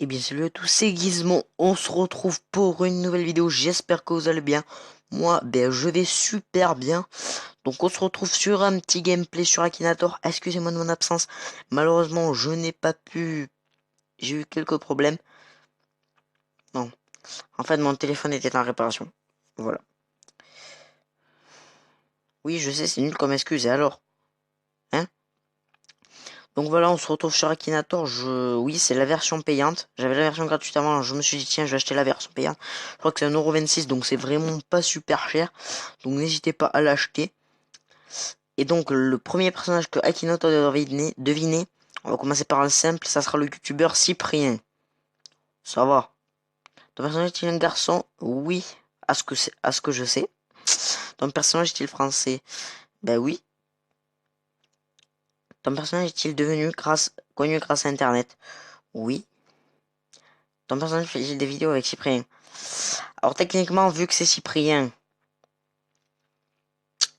Eh bien salut à tous, c'est Gizmo, on se retrouve pour une nouvelle vidéo, j'espère que vous allez bien. Moi, je vais super bien. Donc on se retrouve sur un petit gameplay sur Akinator. Excusez-moi de mon absence, malheureusement je n'ai pas pu... J'ai eu quelques problèmes. Non, en fait mon téléphone était en réparation. Voilà. Oui, je sais, c'est nul comme excuse, et alors? Hein? Donc voilà, on se retrouve sur Akinator. Oui, c'est la version payante. J'avais la version gratuite avant. Je me suis dit, tiens, je vais acheter la version payante. Je crois que c'est 1,26€, donc c'est vraiment pas super cher. Donc n'hésitez pas à l'acheter. Et donc, le premier personnage que Akinator doit deviner, on va commencer par un simple. Ça sera le youtubeur Cyprien. Ça va. Ton personnage est-il un garçon? Oui, à ce que je sais. Ton personnage est-il français? Ben oui. Ton personnage est-il connu grâce à Internet? Oui. Ton personnage fait-il des vidéos avec Cyprien? Alors techniquement, vu que c'est Cyprien,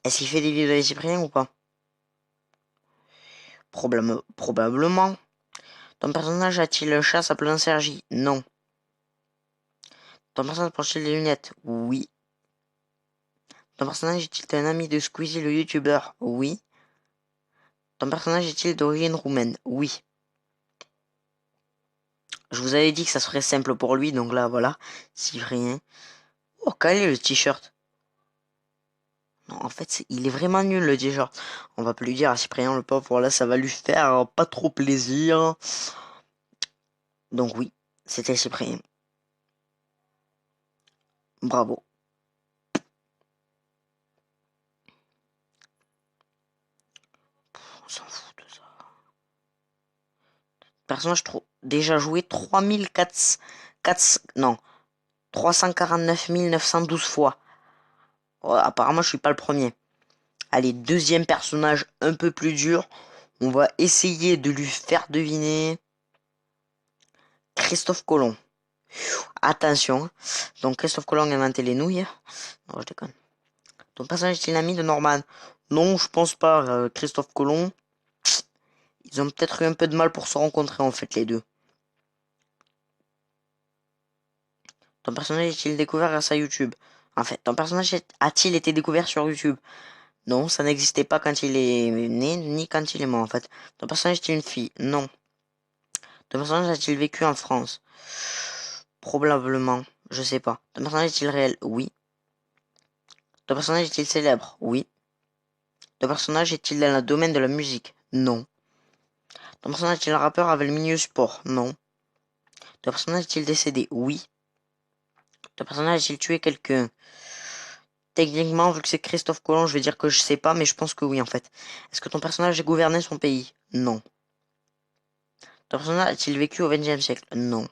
est-ce qu'il fait des vidéos avec Cyprien ou pas? Probablement. Ton personnage a-t-il un chat s'appelant Sergi? Non. Ton personnage porte-t-il des lunettes? Oui. Ton personnage est-il un ami de Squeezie le youtubeur? Oui. Ton personnage est-il d'origine roumaine? Oui. Je vous avais dit que ça serait simple pour lui, donc là voilà. Cyprien. Oh, quel est le t-shirt? Non, en fait, il est vraiment nul le t-shirt. On va pas lui dire à Cyprien, le pauvre, voilà, ça va lui faire pas trop plaisir. Donc oui, c'était Cyprien. Bravo. On s'en fout de ça. Personnage déjà joué 349 912 fois. Ouais, apparemment, je suis pas le premier. Allez, deuxième personnage un peu plus dur. On va essayer de lui faire deviner Christophe Colomb. Attention. Donc, Christophe Colomb a inventé les nouilles. Non, je déconne. Ton personnage est-il ami de Norman? Non, je pense pas. Christophe Colomb. Ils ont peut-être eu un peu de mal pour se rencontrer, en fait, les deux. Ton personnage est-il découvert grâce à YouTube? En fait, ton personnage a-t-il été découvert sur YouTube? Non, ça n'existait pas quand il est né, ni quand il est mort, en fait. Ton personnage est-il une fille? Non. Ton personnage a-t-il vécu en France? Probablement. Je sais pas. Ton personnage est-il réel? Oui. Ton personnage est-il célèbre? Oui. Ton personnage est-il dans le domaine de la musique? Non. Ton personnage est-il un rappeur avec le milieu sport? Non. Ton personnage est-il décédé? Oui. Ton personnage a-t-il tué quelqu'un? Techniquement, vu que c'est Christophe Colomb, je vais dire que je sais pas, mais je pense que oui en fait. Est-ce que ton personnage a gouverné son pays? Non. Ton personnage a-t-il vécu au XXe siècle? Non.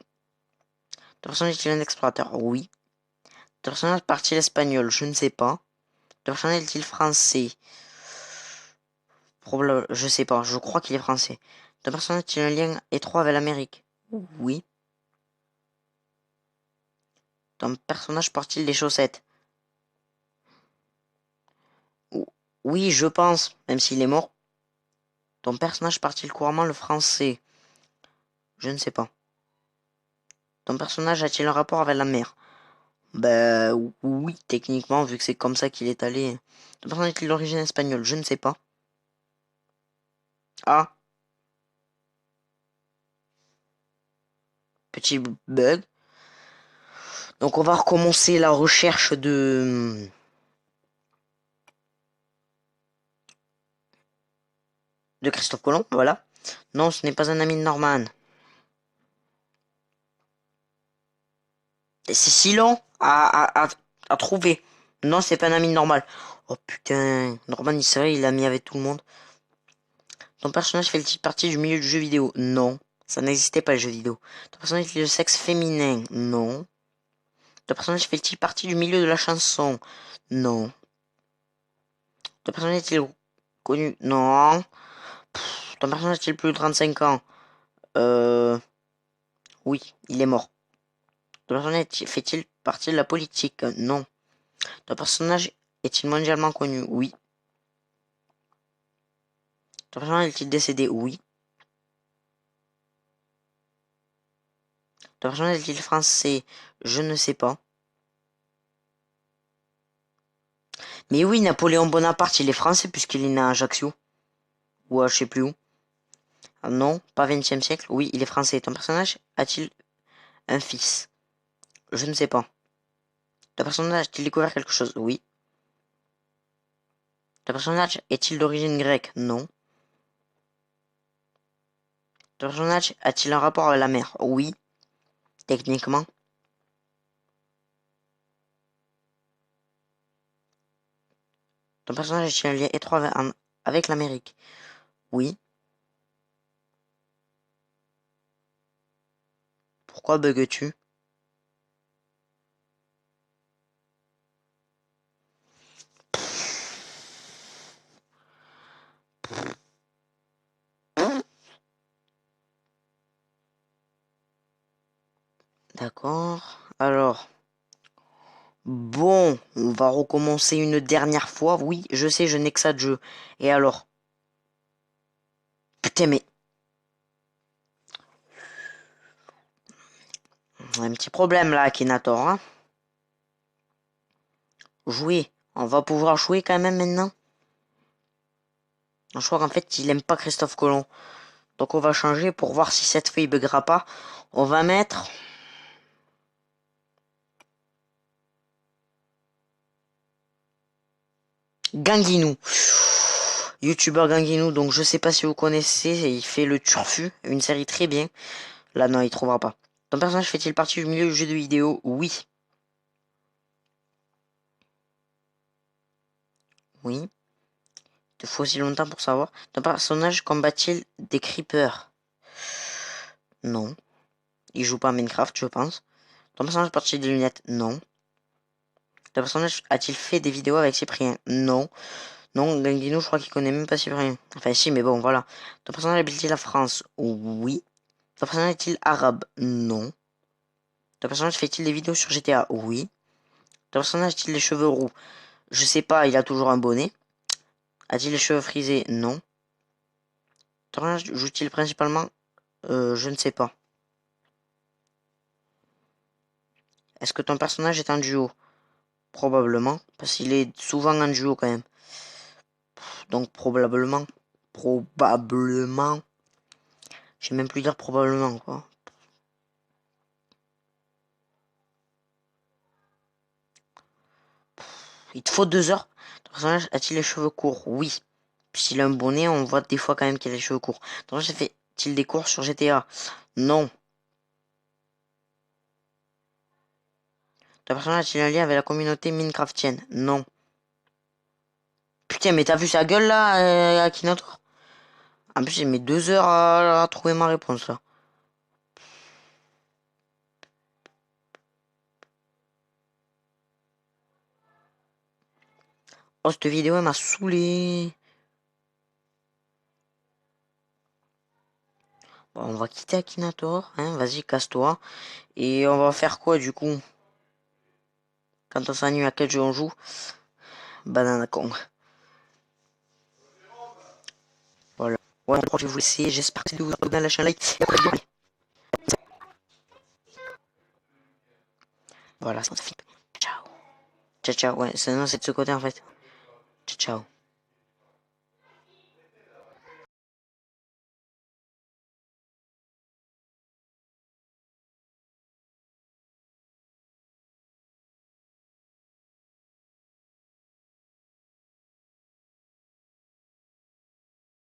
Ton personnage est-il un explorateur? Oui. Ton personnage parle-t-il espagnol? Je ne sais pas. Ton personnage est-il français? Je sais pas, je crois qu'il est français. Ton personnage a-t-il un lien étroit avec l'Amérique? Oui. Ton personnage porte-t-il des chaussettes? Oui, je pense, même s'il est mort. Ton personnage parle-t-il couramment le français? Je ne sais pas. Ton personnage a-t-il un rapport avec la mer? Bah oui, techniquement, vu que c'est comme ça qu'il est allé. Ton personnage est-il d'origine espagnole? Je ne sais pas. Ah, petit bug. Donc on va recommencer la recherche de Christophe Colomb, voilà. Non, ce n'est pas un ami de Norman. C'est si long à trouver. Non, c'est pas un ami normal. Oh putain, Norman, c'est vrai, il l'a mis avec tout le monde. Ton personnage fait-il partie du milieu du jeu vidéo? Non. Ça n'existait pas le jeu vidéo. Ton personnage est de sexe féminin? Non. Ton personnage fait-il partie du milieu de la chanson? Non. Ton personnage est-il connu? Non. Ton personnage est-il plus de 35 ans? Euh... Oui, il est mort. Ton personnage fait-il partie de la politique? Non. Ton personnage est-il mondialement connu? Oui. Ton personnage est-il décédé? Oui. Ton personnage est-il français? Je ne sais pas. Mais oui, Napoléon Bonaparte, il est français puisqu'il est né à Ajaccio. Ou à je sais plus où. Ah non, pas 20e siècle. Oui, il est français. Ton personnage a-t-il un fils? Je ne sais pas. Ton personnage a-t-il découvert quelque chose? Oui. Ton personnage est-il d'origine grecque? Non. Ton personnage a-t-il un rapport avec la mer? Oui, techniquement. Ton personnage a-t-il un lien étroit avec l'Amérique? Oui. Pourquoi bugues-tu? D'accord. Alors. Bon, on va recommencer une dernière fois. Oui, je sais, je n'ai que ça de jeu. Et alors? Putain, mais... On a un petit problème là, Akinator. Hein, jouer. On va pouvoir jouer quand même maintenant. Je crois qu'en fait, il aime pas Christophe Colomb. Donc on va changer pour voir si cette fois il buggera pas. On va mettre... Ganguinou. YouTubeur Ganguinou, donc je sais pas si vous connaissez, il fait le Turfu, une série très bien. Là non, il trouvera pas. Ton personnage fait-il partie du milieu du jeu de vidéo? Oui. Oui. Il te faut aussi longtemps pour savoir. Ton personnage combat-il des creepers? Non. Il joue pas à Minecraft, je pense. Ton personnage porte-t-il des lunettes? Non. Ton personnage a-t-il fait des vidéos avec Cyprien? Non. Non, Ganguino, je crois qu'il connaît même pas Cyprien. Enfin, si, mais bon, voilà. Ton personnage habite-t-il la France? Oui. Ton personnage est-il arabe? Non. Ton personnage fait-il des vidéos sur GTA? Oui. Ton personnage a-t-il les cheveux roux? Je sais pas, il a toujours un bonnet. A-t-il les cheveux frisés? Non. Ton personnage joue-t-il principalement? Je ne sais pas. Est-ce que ton personnage est en duo? Probablement, parce qu'il est souvent en duo quand même. Donc probablement. Probablement. Je sais même plus dire probablement, quoi. Il te faut 2 heures. Ton personnage a-t-il les cheveux courts? Oui. S'il a un bonnet, on voit des fois quand même qu'il a les cheveux courts. Ton personnage fait-il des cours sur GTA? Non. Ton personnage a-t-il un lien avec la communauté Minecraftienne? Non. Putain, mais t'as vu sa gueule là, Akinator? En plus, j'ai mis 2 heures à trouver ma réponse là. Oh, cette vidéo elle m'a saoulé. Bon, on va quitter Akinator, hein, vas-y, casse-toi. Et on va faire quoi du coup? Quand on s'ennuie à quel jeu on joue? Banana Kong. Voilà. Ouais, je vais vous laisser. J'espère que vous avez lâché un like. Voilà, ça fait. Ciao. Ciao, ciao. Ouais, c'est de ce côté en fait. Ciao, ciao.